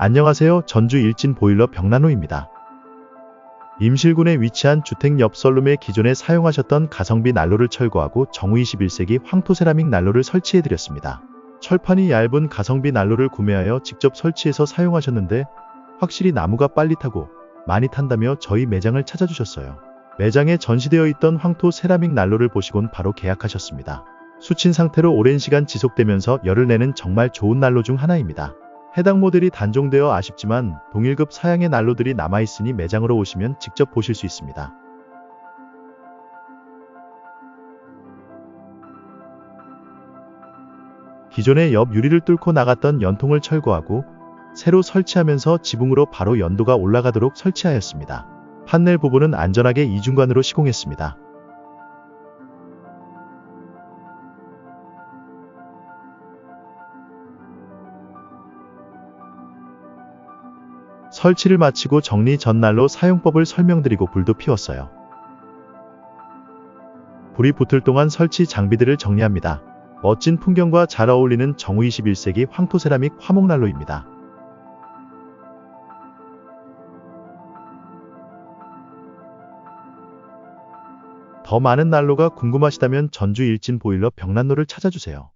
안녕하세요. 전주 일진 보일러 벽난로입니다. 임실군에 위치한 주택 옆 썰룸에 기존에 사용하셨던 가성비 난로를 철거하고 정우 21세기 황토세라믹 난로를 설치해드렸습니다. 철판이 얇은 가성비 난로를 구매하여 직접 설치해서 사용하셨는데 확실히 나무가 빨리 타고 많이 탄다며 저희 매장을 찾아주셨어요. 매장에 전시되어 있던 황토 세라믹 난로를 보시곤 바로 계약하셨습니다. 수친 상태로 오랜 시간 지속되면서 열을 내는 정말 좋은 난로 중 하나입니다. 해당 모델이 단종되어 아쉽지만 동일급 사양의 난로들이 남아있으니 매장으로 오시면 직접 보실 수 있습니다. 기존의 옆 유리를 뚫고 나갔던 연통을 철거하고 새로 설치하면서 지붕으로 바로 연도가 올라가도록 설치하였습니다. 판넬 부분은 안전하게 이중관으로 시공했습니다. 설치를 마치고 정리 전 난로 사용법을 설명드리고 불도 피웠어요. 불이 붙을 동안 설치 장비들을 정리합니다. 멋진 풍경과 잘 어울리는 정우 21세기 황토세라믹 화목난로입니다. 더 많은 난로가 궁금하시다면 전주 일진 보일러 벽난로를 찾아주세요.